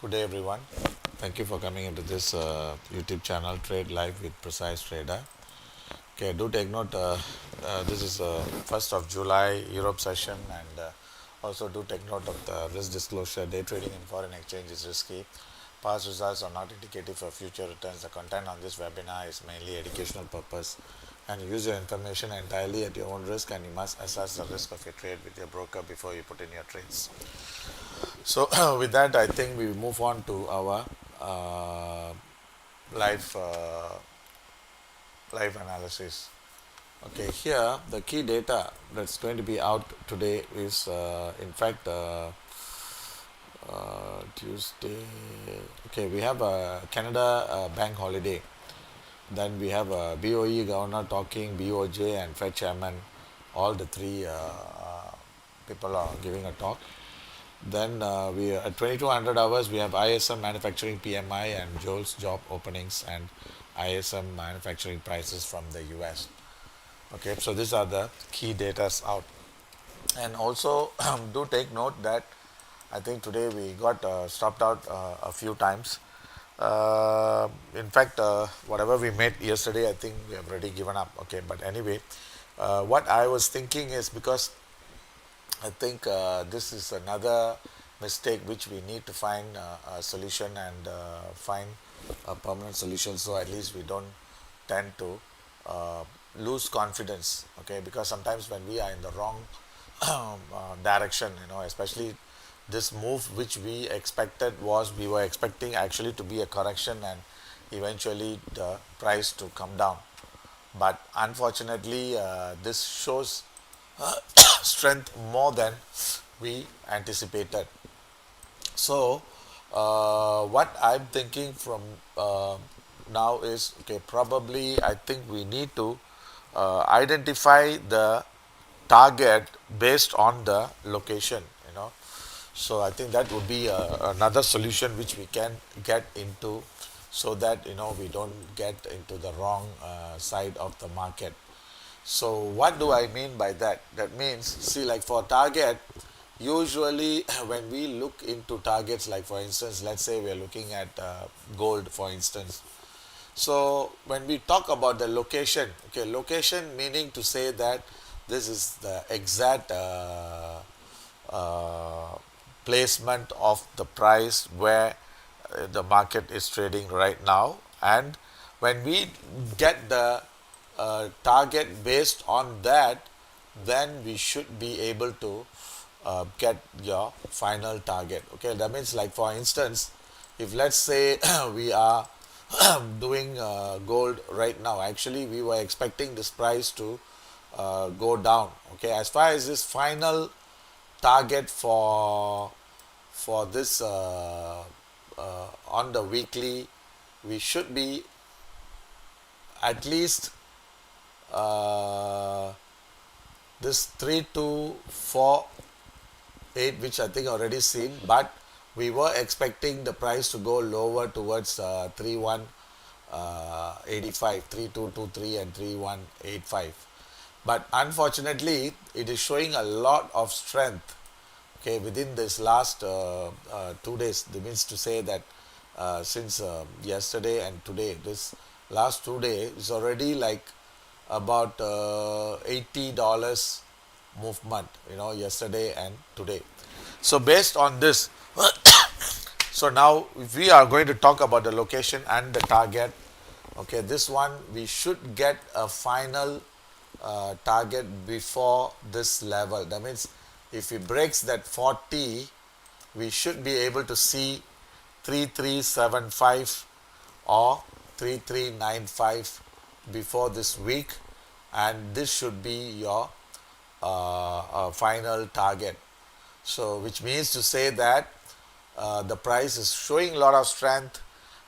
Good day, everyone. Thank you for coming into this YouTube channel, Trade Live with Precise Trader. Okay, do take note. This is 1st of July Europe session, and also do take note of the risk disclosure. Day trading in foreign exchange is risky. Past results are not indicative of future returns. The content on this webinar is mainly educational purpose, and you use your information entirely at your own risk, and you must assess the risk of your trade with your broker before you put in your trades. So, with that, I think we move on to our uh, live live analysis. Okay, here the key data that's going to be out today is, in fact, Tuesday. Okay, we have a Canada bank holiday. Then we have a BOE governor talking, BOJ and Fed chairman. All the three people are giving a talk. Then we at 2200 hours we have ISM manufacturing PMI and JUL's job openings and ISM manufacturing prices from the US. Okay, so these are the key datas out. And also do take note that I think today we got stopped out a few times. In fact, whatever we made yesterday, I think we have already given up. Okay, but anyway, what I was thinking is because I think this is another mistake which we need to find a solution and find a permanent solution, so at least we don't tend to uh, lose confidence. Okay, because sometimes when we are in the wrong direction, especially this move which we expected was we were expecting actually to be a correction and eventually the price to come down, but unfortunately this shows strength more than we anticipated. So, what I'm thinking from now is okay, probably I think we need to identify the target based on the location. So, I think that would be another solution which we can get into so that we don't get into the wrong side of the market. So what do I mean by that? That means, see, like for target, usually when we look into targets, like for instance, let's say we are looking at gold, for instance. So when we talk about the location, okay, location meaning to say that this is the exact uh, placement of the price where the market is trading right now, and when we get the target based on that, then we should be able to get your final target. Okay, that means, like for instance, if let's say we are doing gold right now, actually we were expecting this price to go down. Okay, as far as this final target for this on the weekly, we should be at least uh, this 3248, which I think already seen, but we were expecting the price to go lower towards 3185, 3223 and 3185. But unfortunately, it is showing a lot of strength. Okay, within this last 2 days, that means to say that since yesterday and today, this last 2 days is already like about $80 movement, yesterday and today. So based on this, so now if we are going to talk about the location and the target, okay, this one we should get a final target before this level. That means if it breaks that 40, we should be able to see 3375 or 3395 before this week, and this should be your final target. So which means to say that the price is showing a lot of strength,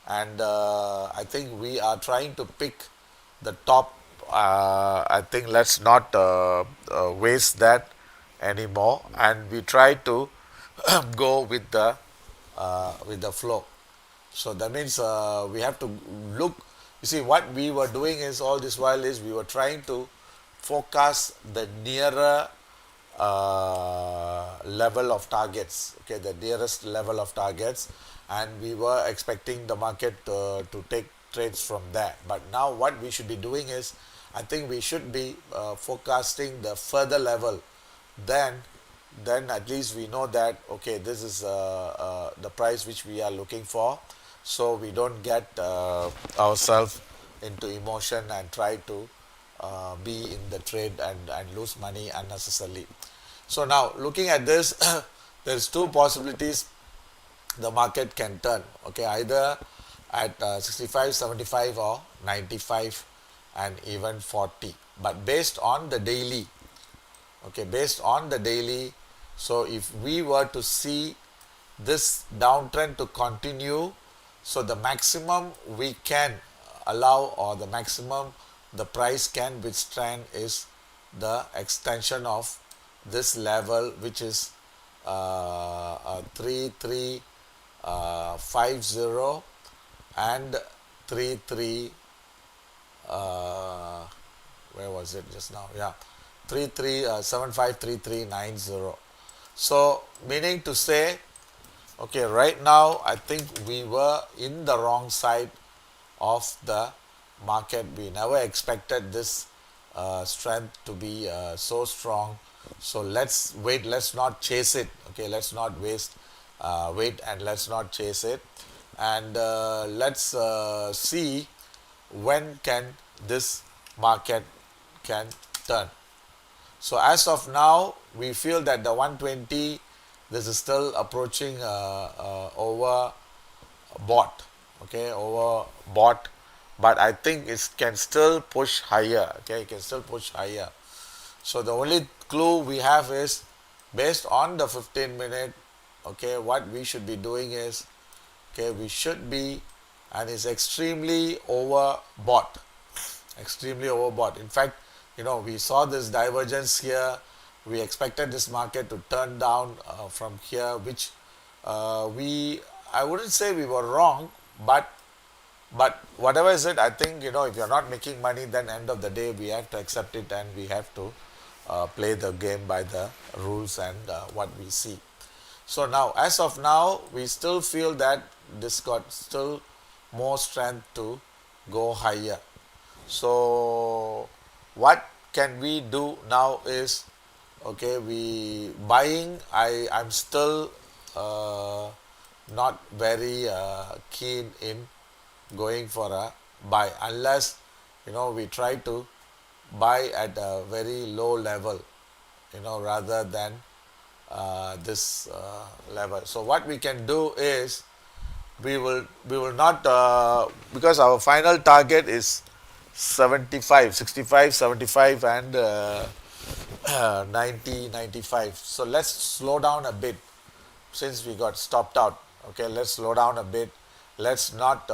and I think we are trying to pick the top. I think let's not waste that anymore, and we try to go with the flow. So that means we have to look. You see, what we were doing is all this while is we were trying to forecast the nearer level of targets, okay, the nearest level of targets, and we were expecting the market to take trades from there. But now what we should be doing is, I think we should be forecasting the further level. Then at least we know that, okay, this is the price which we are looking for, so we don't get ourselves into emotion and try to be in the trade and lose money unnecessarily. So now looking at this, there's two possibilities the market can turn, okay, either at 65, 75 or 95 and even 40, but based on the daily, okay, based on the daily. So if we were to see this downtrend to continue, so the maximum we can allow, or the maximum the price can withstand, is the extension of this level, which is 3350 and 33 where was it just now, yeah, 33753390. So meaning to say, okay, right now I think we were in the wrong side of the market. We never expected this strength to be so strong. So let's wait, let's not chase it, okay, let's not wait, and let's not chase it, and let's see when can this market can turn. So as of now, we feel that the 120, this is still approaching over bought, okay, over bought, but I think it can still push higher, okay, it can still push higher. So the only clue we have is based on the 15-minute, okay, what we should be doing is, okay, we should be, and it's extremely overbought, extremely overbought. In fact, you know, we saw this divergence here. We expected this market to turn down from here, which I wouldn't say we were wrong, but whatever is it, I think, you know, if you're not making money, then end of the day we have to accept it, and we have to play the game by the rules and what we see. So now, as of now, we still feel that this got still more strength to go higher. So what can we do now is, okay, we buying, I'm still not very keen in going for a buy, unless, you know, we try to buy at a very low level, you know, rather than this level. So what we can do is, we will not because our final target is 75, 65, 75 and 90, 95. So let's slow down a bit since we got stopped out. Okay, let's slow down a bit. Let's not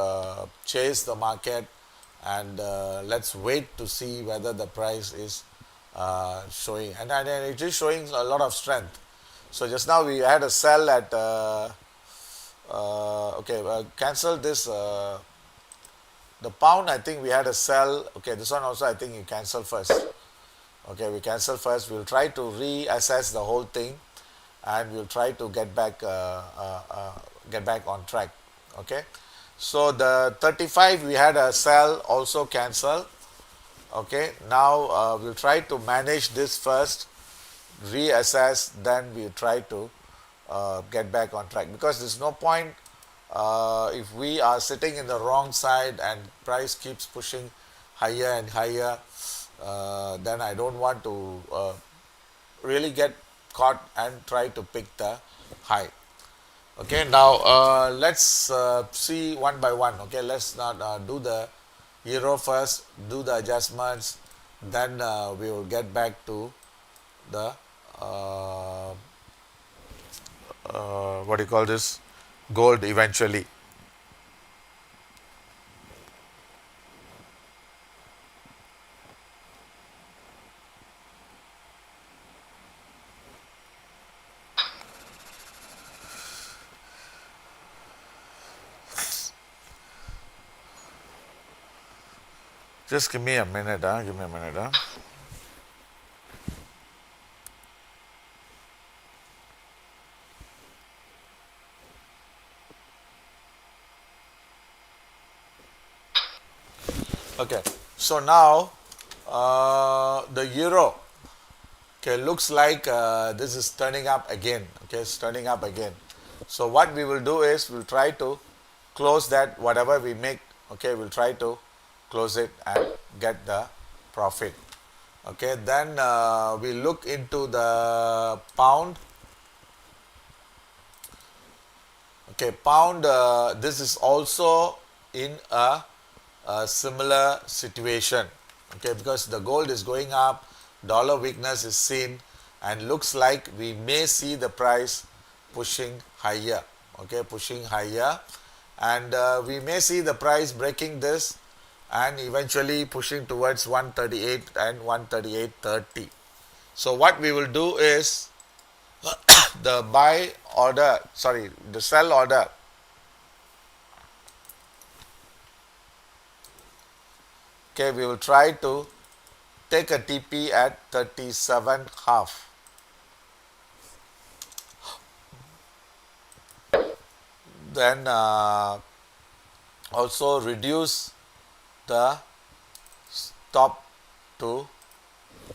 chase the market, and let's wait to see whether the price is showing, and it is showing a lot of strength. So just now we had a sell at okay, cancel this the pound. I think we had a sell. Okay, this one also I think you cancel first. Okay, we cancel first. We'll try to reassess the whole thing, and we'll try to get back on track. Okay, so the 35 we had a sell, also cancel. Okay, now we'll try to manage this first, reassess, then we'll try to get back on track, because there's no point if we are sitting in the wrong side and price keeps pushing higher and higher, then I don't want to really get caught and try to pick the high. Okay, now let's see one by one. Okay, let's not do the euro first, do the adjustments, then we will get back to the what do you call this, gold eventually. Just give me a minute, give me a minute. Okay, so now the euro, okay, looks like this is turning up again. Okay, it's turning up again. So what we will do is we'll try to close that whatever we make. Okay, we'll try to close it and get the profit. Okay, then we look into the pound. Okay, pound, this is also in a similar situation. Okay, because the gold is going up, dollar weakness is seen, and looks like we may see the price pushing higher. Okay, pushing higher, and we may see the price breaking this and eventually pushing towards 138 and 138.30. So what we will do is the buy order, sorry, the sell order. Okay, we will try to take a TP at 37 half. Then also reduce the stop to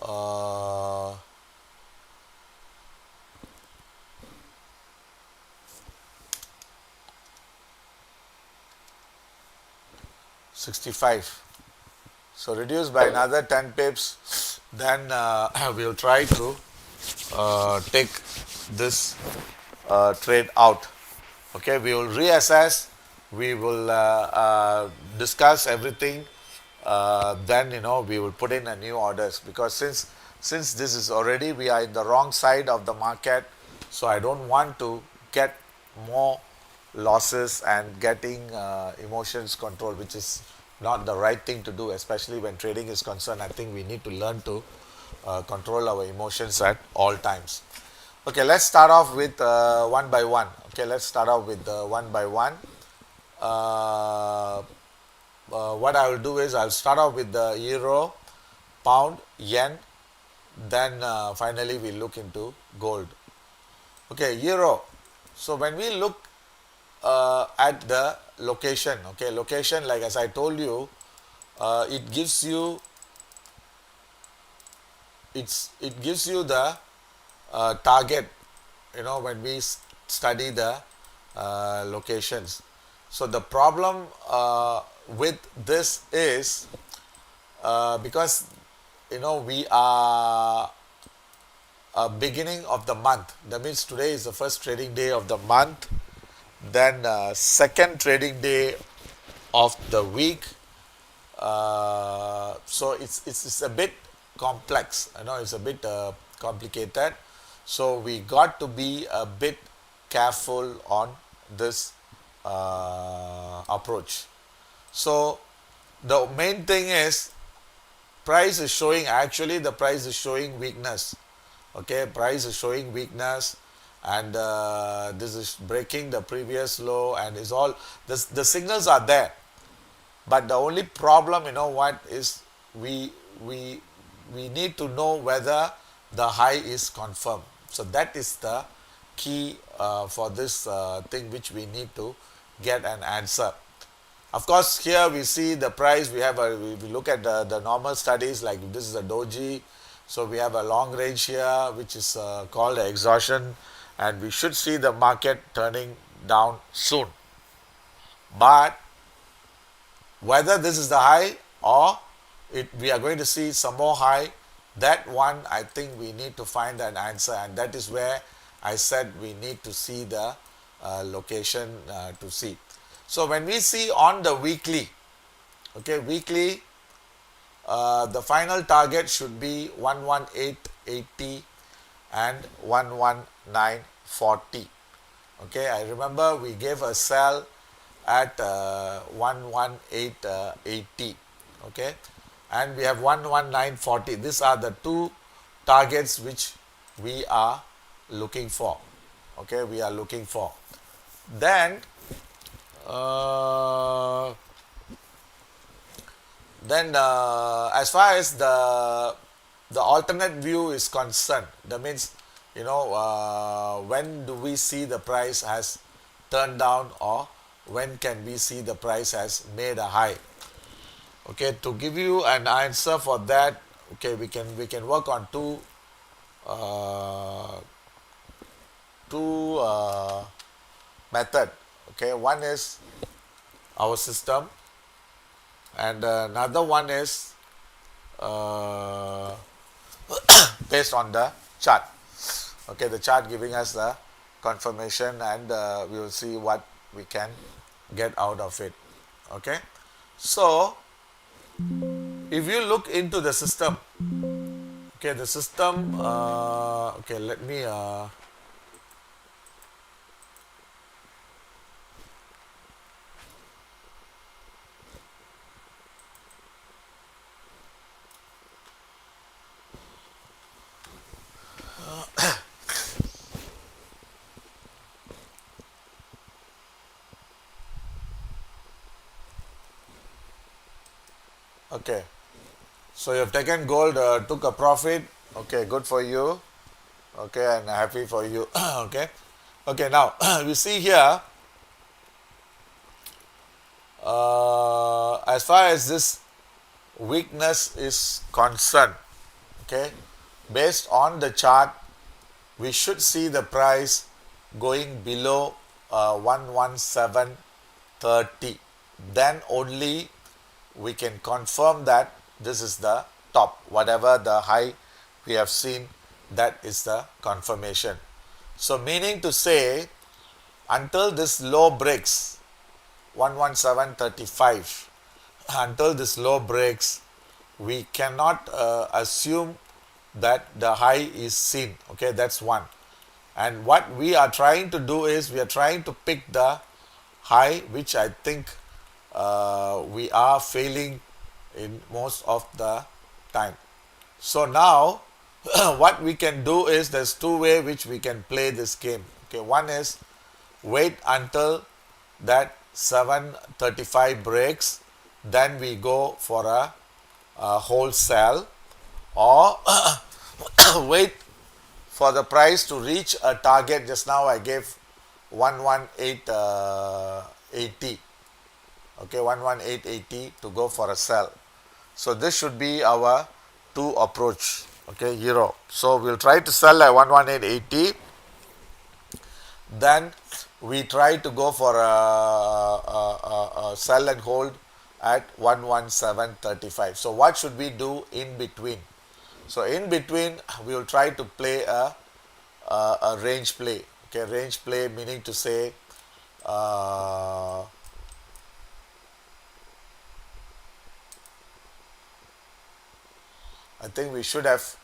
uh, 65. So reduce by another 10 pips. Then we'll try to take this trade out. Okay, we will reassess. We will discuss everything. Then we will put in a new orders, because since this is already we are in the wrong side of the market, so I don't want to get more losses and getting emotions control, which is not the right thing to do, especially when trading is concerned. I think we need to learn to control our emotions at all times. Okay, let's start off with one by one. Okay, let's start off with one by one. Uh, what I will do is I'll start off with the euro, pound, yen, then finally we look into gold. Okay, euro. So when we look at the location, okay, location, like as I told you, it gives you it gives you the target, when we study the locations. So the problem with this is because we are beginning of the month. That means today is the first trading day of the month, then second trading day of the week. So it's a bit complex. It's a bit complicated. So we got to be a bit careful on this approach. So the main thing is price is showing, actually the price is showing weakness. Okay, price is showing weakness, and this is breaking the previous low, and is all the signals are there. But the only problem, what is, we we we need to know whether the high is confirmed. So that is the key for this thing, which we need to get an answer. Of course, here we see the price. We look at the normal studies, like this is a doji. So we have a long range here, which is called exhaustion, and we should see the market turning down soon. But whether this is the high, or we are going to see some more high, that one I think we need to find an answer, and that is where I said we need to see the location to see. So when we see on the weekly, okay, weekly, the final target should be 118.80 and 119.40. Okay, I remember we gave a sell at 118.80. Okay, and we have 119.40. These are the two targets which we are looking for. Okay, we are looking for. Then as far as the alternate view is concerned, that means when do we see the price has turned down, or when can we see the price has made a high? Okay, to give you an answer for that, okay, we can work on uh, two method. Okay, one is our system, and another one is uh, based on the chart. Okay, the chart giving us the confirmation, and we will see what we can get out of it. Okay, so if you look into the system, okay, the system, okay, let me okay, so you have taken gold, took a profit. Okay, good for you. Okay, and happy for you. Okay, okay, now we see here, as far as this weakness is concerned, okay, based on the chart, we should see the price going below 117.30. Then only we can confirm that this is the top. Whatever the high we have seen, that is the confirmation. So meaning to say, until this low breaks 117.35, until this low breaks, we cannot assume that the high is seen. Okay, that's one. And what we are trying to do is we are trying to pick the high, which I think we are failing in most of the time. So now what we can do is, there's two ways which we can play this game. Okay, one is wait until that 735 breaks, then we go for a wholesale, or wait for the price to reach a target. Just now I gave 11880. Okay, 11880 to go for a sell. So this should be our two approach. Okay, euro. So we'll try to sell at 11880. Then we try to go for a sell and hold at 11735. So what should we do in between? So in between, we will try to play a range play. Okay, range play meaning to say, I think we should have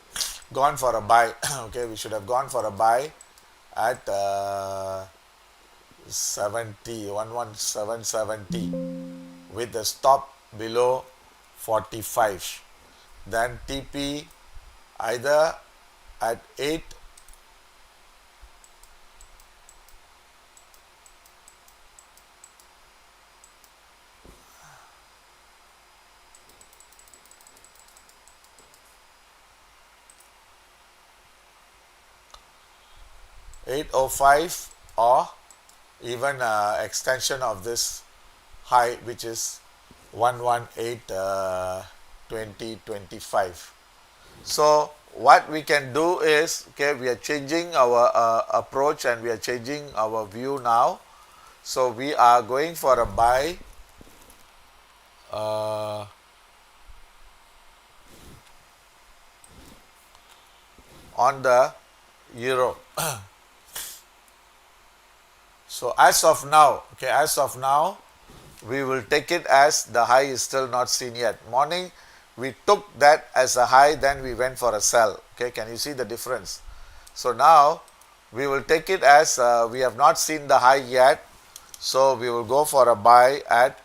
gone for a buy. Okay, we should have gone for a buy at 11770 with the stop below 45. Then TP either at 8 805, or even extension of this high, which is 118 2025. So what we can do is, okay, we are changing our approach, and we are changing our view now. So we are going for a buy on the euro. So as of now, okay, as of now, we will take it as the high is still not seen yet. Morning, we took that as a high, then we went for a sell. Okay, can you see the difference? So now we will take it as we have not seen the high yet. So we will go for a buy at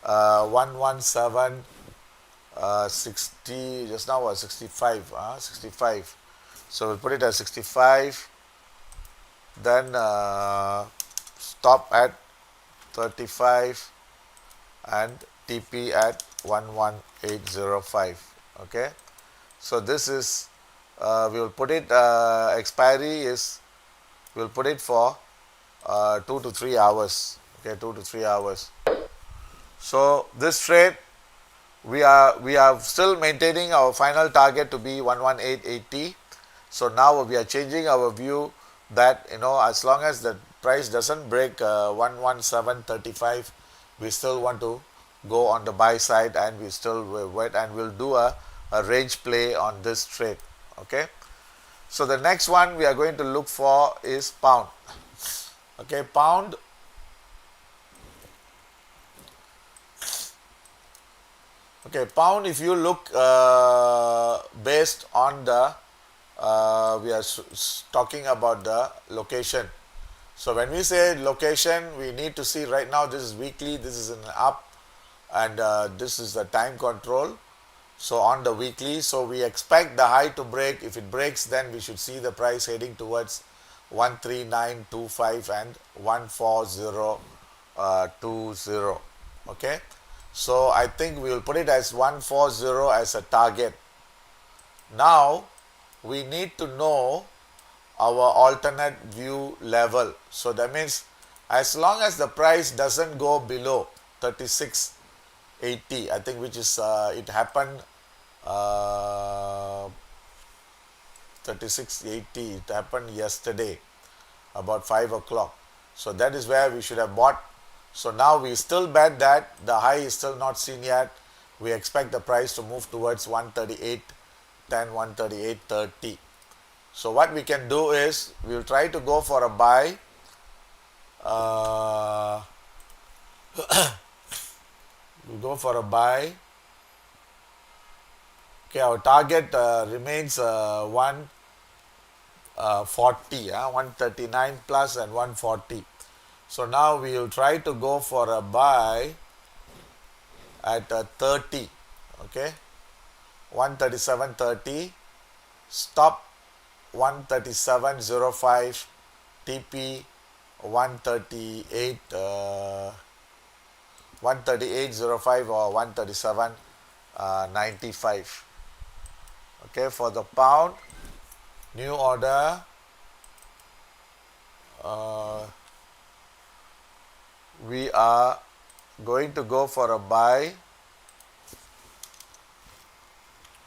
11760. Just now was 65. 65. So we'll put it as 65. Then stop at 35 and TP at 11805. Okay, so this is we will put it expiry is, we'll put it for 2 to 3 hours. Okay, 2 to 3 hours. So this trade we are still maintaining our final target to be 118.80. So now we are changing our view that, as long as the price doesn't break 117.35, we still want to go on the buy side, and we still wait, and we'll do a range play on this trade. Okay. So the next one we are going to look for is pound. Okay, pound. Okay, pound, if you look based on the, we are talking about the location. So when we say location, we need to see right now this is weekly, this is an up, and this is the time control. So on the weekly, so we expect the high to break. If it breaks, then we should see the price heading towards 139.25 and 140.20. Okay. So I think we will put it as 140 as a target. Now we need to know our alternate view level. So that means as long as the price doesn't go below 36.80, I think, which is it happened 36.80, it happened yesterday about 5 o'clock. So that is where we should have bought. So now we still bet that the high is still not seen yet. We expect the price to move towards 138.10, 138.30. So what we can do is we will try to go for a buy. We'll go for a buy. Okay, our target remains 140, 139 plus and 140. So now we will try to go for a buy at 30, okay, 137.30, stop 137.05, TP 138, 138.05 or 137.95. Okay, for the pound, new order, we are going to go for a buy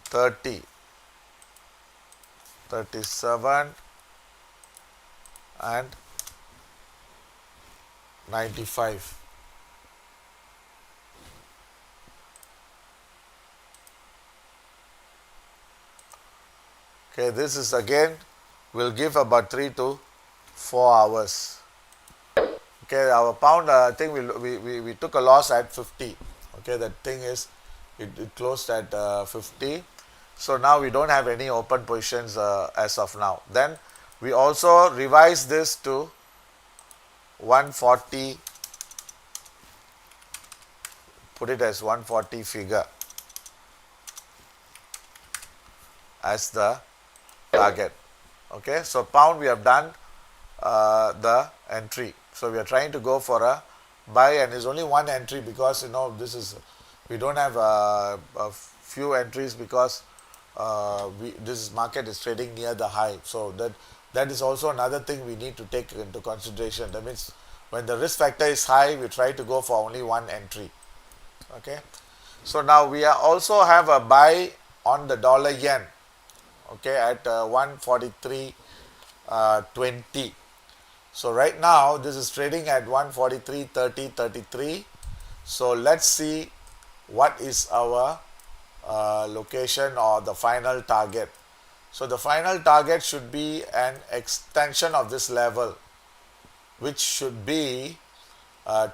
30, 37 and 95. Okay, this is again will give about 3 to 4 hours. Okay, our pound, I think we took a loss at 50. Okay, that thing is, it closed at 50. So now we don't have any open positions as of now. Then we also revise this to 140, put it as 140 figure as the target. Okay, so pound we have done the entry. So we are trying to go for a buy, and there's only one entry because this is, we don't have a few entries because this market is trading near the high. So that is also another thing we need to take into consideration. That means when the risk factor is high, we try to go for only one entry. Okay, so now we are also have a buy on the dollar yen. Okay, at 143.20. So right now this is trading at 143.30, 33. So let's see what is our location or the final target. So the final target should be an extension of this level, which should be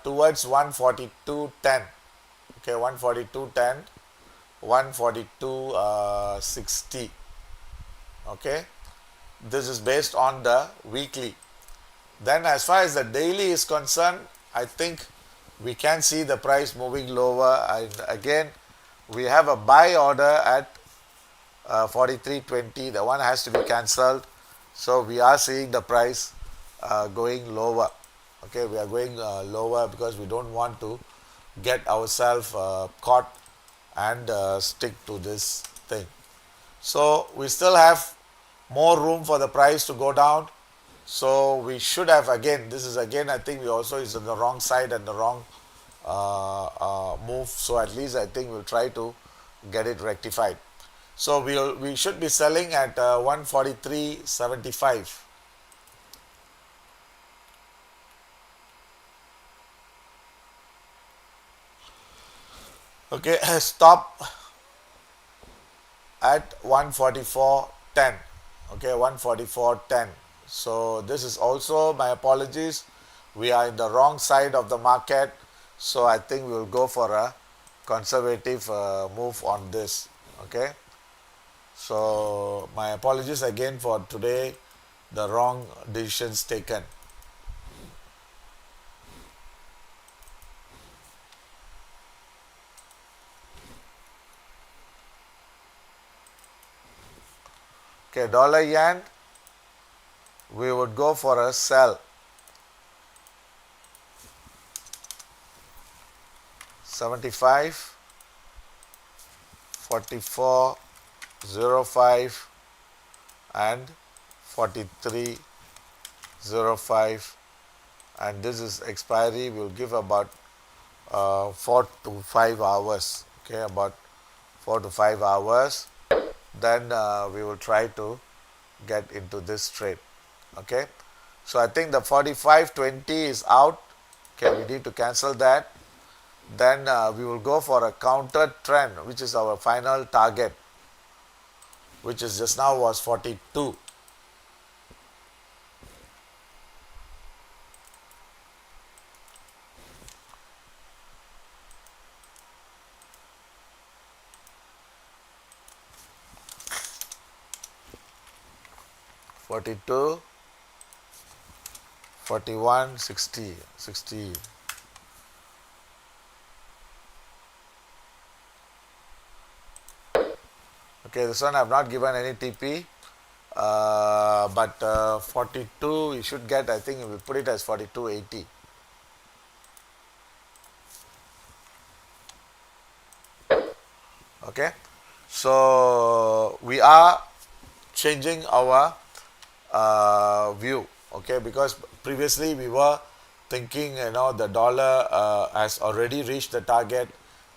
towards 142.10. Okay, 142.10, 142.60. Okay, this is based on the weekly. Then as far as the daily is concerned, I think we can see the price moving lower, and again we have a buy order at 43.20. The one has to be cancelled. So we are seeing the price going lower. Okay, we are going lower because we don't want to get ourselves caught and stick to this thing. So we still have more room for the price to go down. So we should have, again, this is again, I think we also is on the wrong side and the wrong move. So at least I think we'll try to get it rectified. So we should be selling at 143.75. Okay, stop at 144.10. Okay, 144.10. So this is also my apologies. We are in the wrong side of the market. So I think we will go for a conservative move on this. Okay. So my apologies again for today, the wrong decisions taken. Okay, dollar yen, we would go for a sell. 75, 44.05 and 43.05, and this is expiry. Will give about 4 to 5 hours. Okay, about 4 to 5 hours. Then we will try to get into this trade. Okay, so I think the 45.20 is out. Okay, we need to cancel that. Then we will go for a counter trend, which is our final target, which is just now was 42. $42, 41, 60, 60. Okay, this one I have not given any TP, but 42 you should get. I think we will put it as 42.80. Okay, so we are changing our view. Okay, because previously we were thinking, the dollar has already reached the target.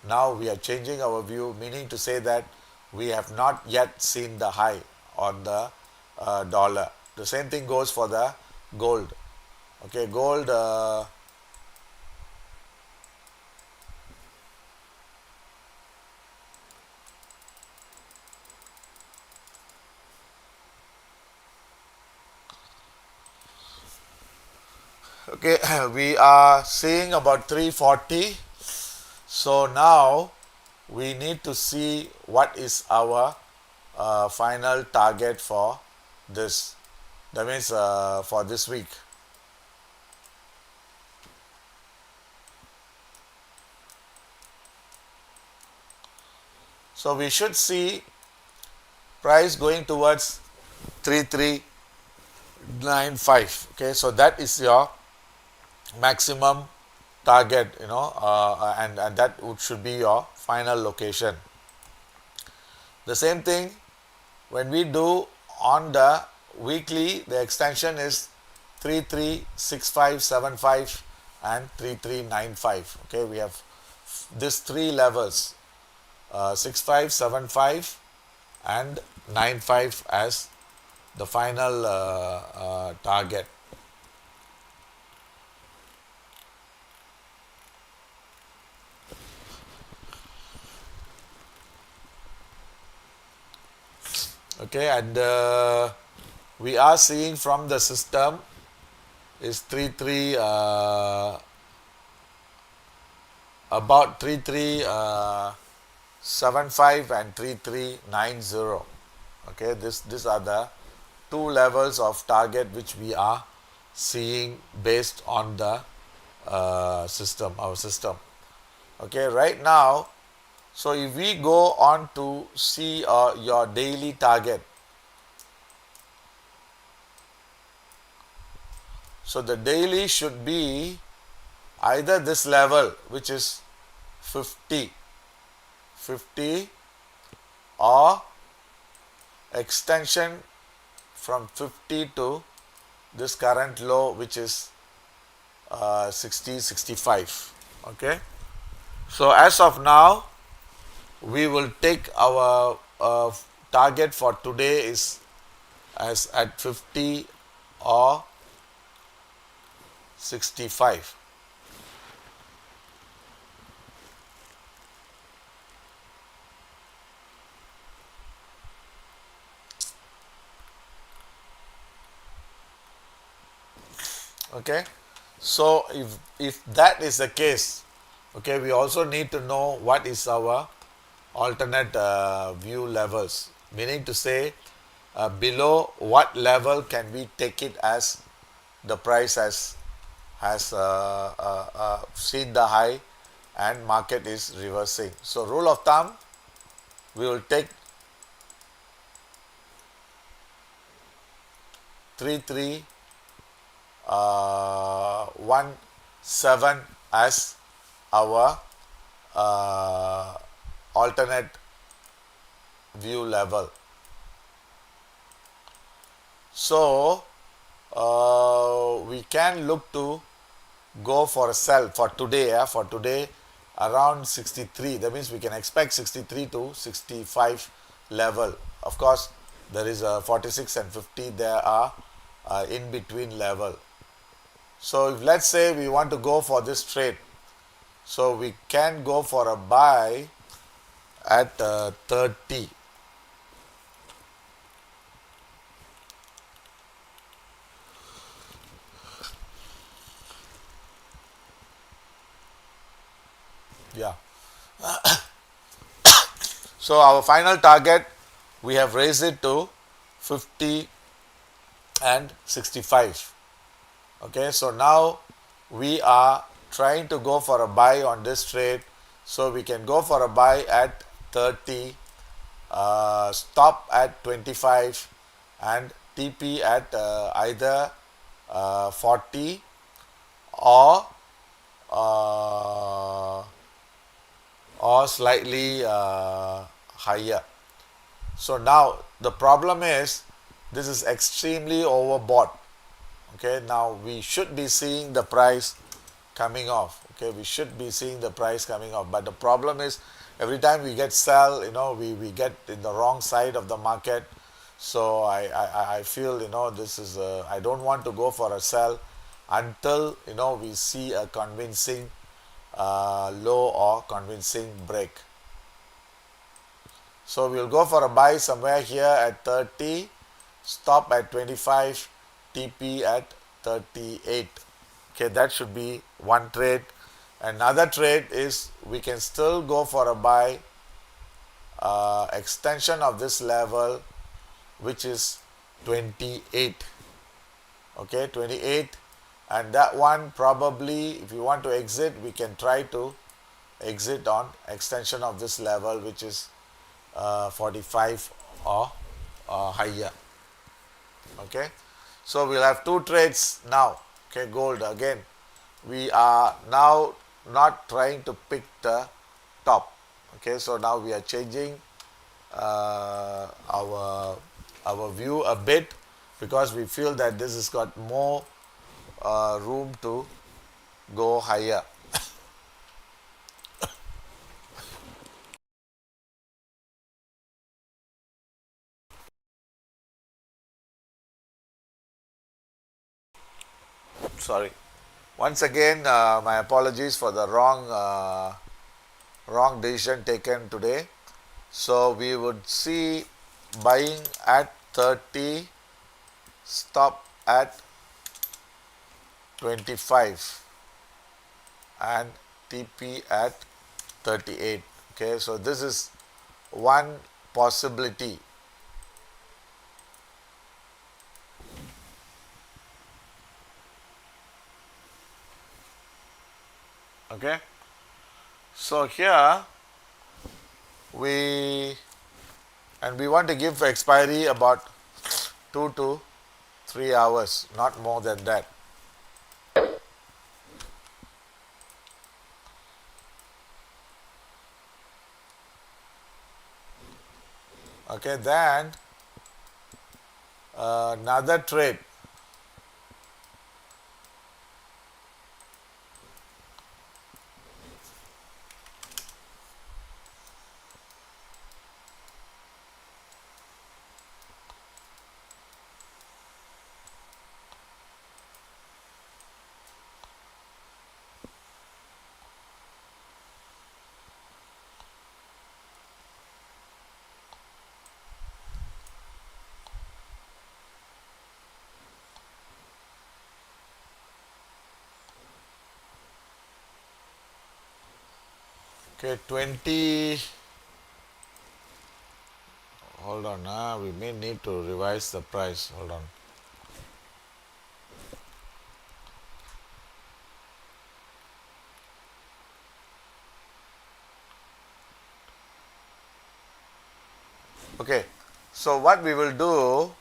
Now we are changing our view, meaning to say that we have not yet seen the high on the dollar. The same thing goes for the gold. Okay, gold. Okay, we are seeing about 340. So now we need to see what is our final target for this. That means for this week. So we should see price going towards 3395. Okay, so that is your maximum target, and that should be your final location. The same thing when we do on the weekly, the extension is 336575 and 3395. Okay, we have these three levels, 6575 and 95 as the final target. Okay, and we are seeing from the system is 33 about 3375 and 3390. Okay, these are the two levels of target which we are seeing based on the our system. Okay, right now, so if we go on to see your daily target, so the daily should be either this level, which is 50, or extension from 50 to this current low, which is 60, 65. Okay, So as of now, we will take our target for today is as at 50 or 65. Okay, so if that is the case, okay, we also need to know what is our alternate view levels, meaning to say below what level can we take it as the price has seen the high and market is reversing. So rule of thumb, we will take 3317 as our uh, alternate view level. So we can look to go for a sell for today. For today, around 63. That means we can expect 63 to 65 level. Of course, there is a 46 and 50. There are in between level. So if let's say we want to go for this trade, so we can go for a buy at 30. Yeah. So our final target, we have raised it to 50 and 65. Okay, so now we are trying to go for a buy on this trade. So we can go for a buy at 30, stop at 25, and TP at either 40 or uh, slightly higher. So now the problem is this is extremely overbought. Okay, now we should be seeing the price coming off. Okay, we should be seeing the price coming off. But the problem is every time we get sell, we get in the wrong side of the market. So I feel, this is, I don't want to go for a sell until, we see a convincing low or convincing break. So we'll go for a buy somewhere here at 30, stop at 25, TP at 38. Okay, that should be one trade. Another trade is we can still go for a buy extension of this level, which is 28. Okay, 28, and that one probably, if you want to exit, we can try to exit on extension of this level, which is 45 or higher. Okay, so we'll have two trades now. Okay, gold again, we are now not trying to pick the top. Okay, so now we are changing our view a bit, because we feel that this has got more room to go higher. Sorry, once again, my apologies for the wrong decision taken today. So we would see buying at 30, stop at 25, and TP at 38. Okay, so this is one possibility. Okay, so here we want to give expiry about 2 to 3 hours, not more than that. Okay, then another trade. Okay, 20. Hold on, we may need to revise the price. Hold on. Okay, so what we will do,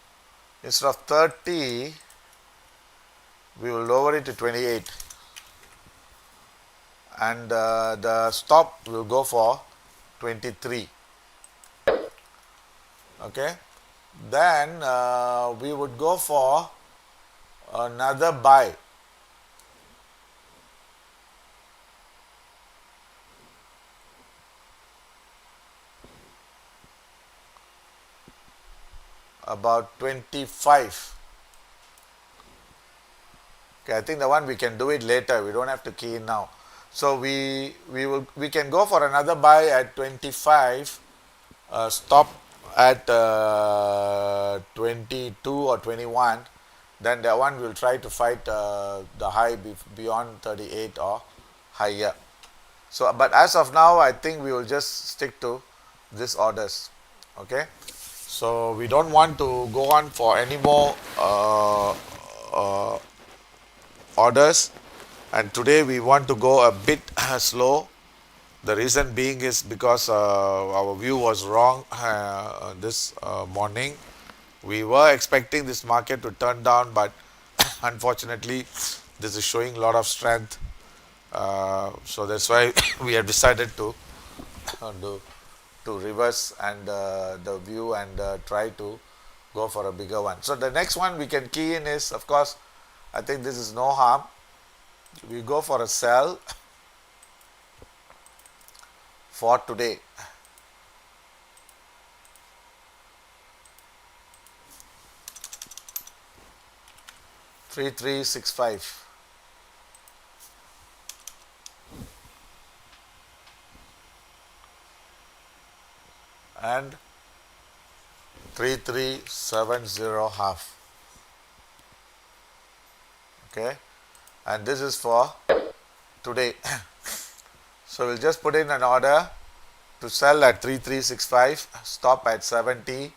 instead of 30, we will lower it to 28, and the stop will go for 23. Okay, then we would go for another buy about 25. Okay, I think the one we can do it later. We don't have to key in now. So we can go for another buy at 25. Stop at 22 or 21. Then that one will try to fight the high beyond 38 or higher. So, but as of now, I think we will just stick to these orders. Okay. So we don't want to go on for any more uh, orders, and today we want to go a bit slow. The reason being is because our view was wrong this morning. We were expecting this market to turn down, but unfortunately this is showing a lot of strength, so that's why we have decided do, to reverse and the view and try to go for a bigger one. So the next one we can key in is, of course, I think this is no harm. We go for a sell for today. $3,365 and 3,370 half. Okay, and this is for today. So we'll just put in an order to sell at 3,365, stop at 70,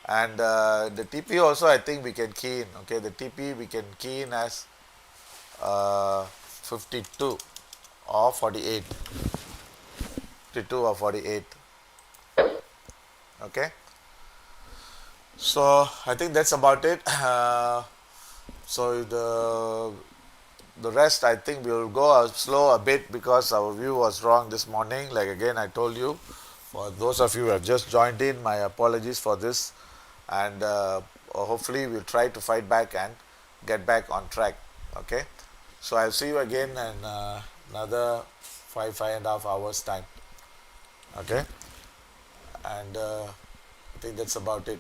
and the TP also I think we can key in. Okay, the TP we can key in as 52 or 48. 52 or 48. Okay, so I think that's about it. So the rest I think we will go slow a bit because our view was wrong this morning. Like again I told you, for those of you who have just joined in, my apologies for this, and hopefully we'll try to fight back and get back on track. Okay, so I'll see you again in another 5.5 hours time. Okay, and I think that's about it.